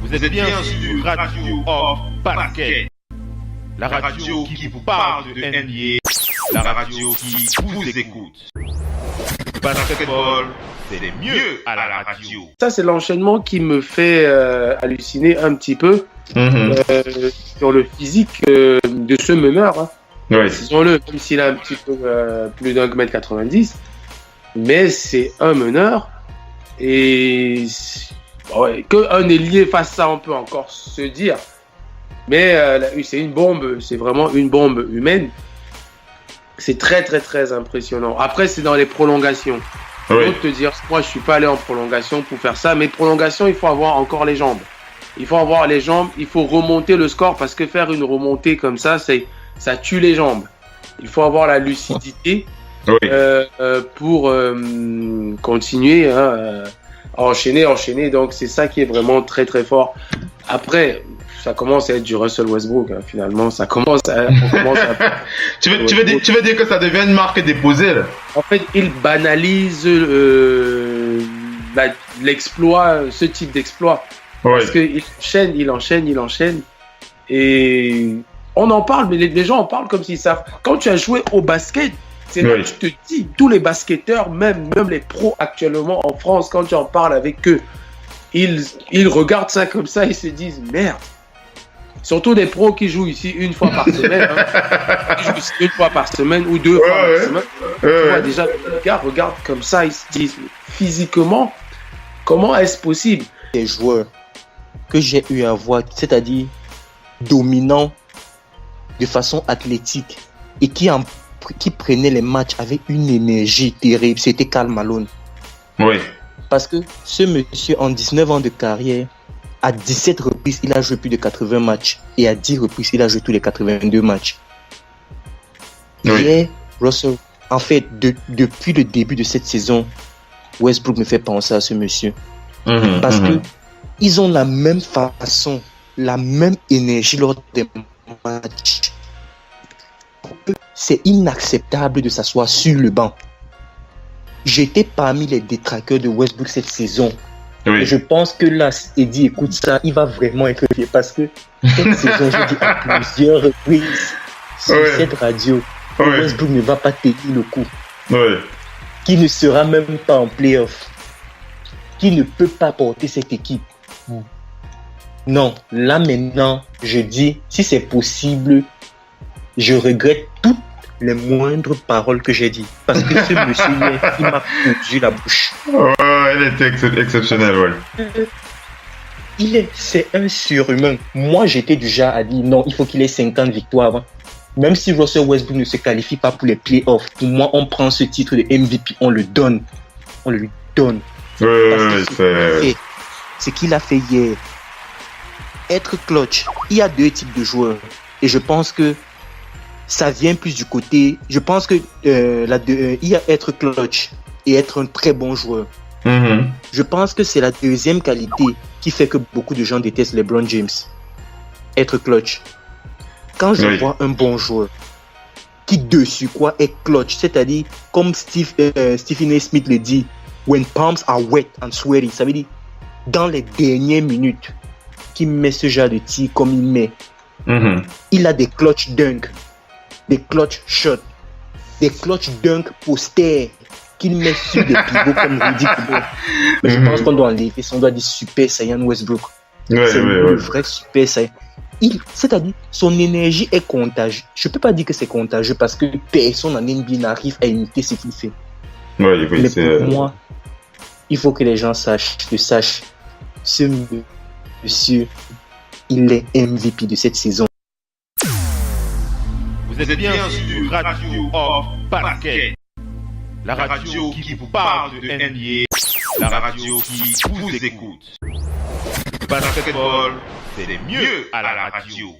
Vous êtes bien sur Radio Off Basket, la radio qui vous parle de NBA, la radio qui vous écoute. Basketball, c'est mieux à la radio. Ça, c'est l'enchaînement qui me fait halluciner un petit peu sur le physique de ce meneur. Hein. Oui. Disons-le, même s'il a un petit peu plus d'un mètre 90, mais c'est un meneur. Et qu'un ailier fasse ça, on peut encore se dire. Mais c'est une bombe, c'est vraiment une bombe humaine. C'est très, très, très impressionnant. Après, c'est dans les prolongations. Oui. Te dire, moi, je suis pas allé en prolongation pour faire ça. Mais prolongation, il faut avoir encore les jambes. Il faut avoir les jambes, il faut remonter le score parce que faire une remontée comme ça, ça tue les jambes. Il faut avoir la lucidité pour continuer à enchaîner. Donc, c'est ça qui est vraiment très, très fort. Après, ça commence à être du Russell Westbrook. Hein. Finalement, on commence à... tu veux dire que ça devient une marque déposée là? En fait, il banalise l'exploit, ce type d'exploit. Ouais. Parce qu'il enchaîne. Et on en parle, mais les gens en parlent comme s'ils savent. Quand tu as joué au basket, c'est là que tu te dis, tous les basketteurs, même les pros actuellement en France, quand tu en parles avec eux, ils regardent ça comme ça, ils se disent merde. Surtout des pros qui jouent ici une fois par semaine. Hein. Qui jouent ici une fois par semaine ou deux fois par semaine. Tu vois, déjà, les gars regardent comme ça, ils se disent physiquement, comment est-ce possible? Des joueurs que j'ai eu à voir, c'est-à-dire dominants de façon athlétique et qui prenaient les matchs avec une énergie terrible, c'était Karl Malone. Oui. Parce que ce monsieur, en 19 ans de carrière, à 17 reprises, il a joué plus de 80 matchs. Et à 10 reprises, il a joué tous les 82 matchs. Et Russell, en fait, depuis le début de cette saison, Westbrook me fait penser à ce monsieur. Parce que ils ont la même façon, la même énergie lors des matchs. C'est inacceptable de s'asseoir sur le banc. J'étais parmi les détraqueurs de Westbrook cette saison. Oui. Et je pense que là, Eddie écoute ça, il va vraiment être fier parce que cette saison, je dis à plusieurs reprises sur cette radio, Westbrook ne va pas tenir le coup. Qui ne sera même pas en playoff. Qui ne peut pas porter cette équipe. Non, là maintenant, je dis, si c'est possible, je regrette toutes les moindres paroles que j'ai dit. Parce que ce monsieur, il m'a cousu la bouche. Il était exceptionnel, c'est un surhumain. Moi, j'étais du genre à dire non, il faut qu'il ait 50 victoires. Même si Russell Westbrook ne se qualifie pas pour les playoffs, pour moi, on prend ce titre de MVP, on le donne. On le lui donne. Ce qu'il a fait hier, être clutch, il y a deux types de joueurs. Et je pense que ça vient plus du côté... Je pense que il y a être clutch et être un très bon joueur. Je pense que c'est la deuxième qualité qui fait que beaucoup de gens détestent LeBron James. Être clutch. Quand je vois un bon joueur qui dessus quoi est clutch, c'est-à-dire comme Stephen A. Smith le dit, when palms are wet and sweaty, ça veut dire dans les dernières minutes, qui met ce genre de tir comme il met. Il a des clutch dunks, des clutch shots, des clutch dunks posters qu'il met sur des pivots comme Rudy Gobert. Mais je pense qu'on doit enlever ça, on doit dire Super Saiyan Westbrook. C'est le vrai Super Saiyan. C'est-à-dire, son énergie est contagieuse. Je ne peux pas dire que c'est contagieux parce que personne en NBA n'arrive à imiter ce qu'il fait. Mais pour moi, il faut que les gens sachent, ce monsieur, il est MVP de cette saison. Vous êtes bien sur Radio Off Basket, la radio qui vous parle de NBA, la radio qui vous écoute. Basketball, c'est mieux à la radio.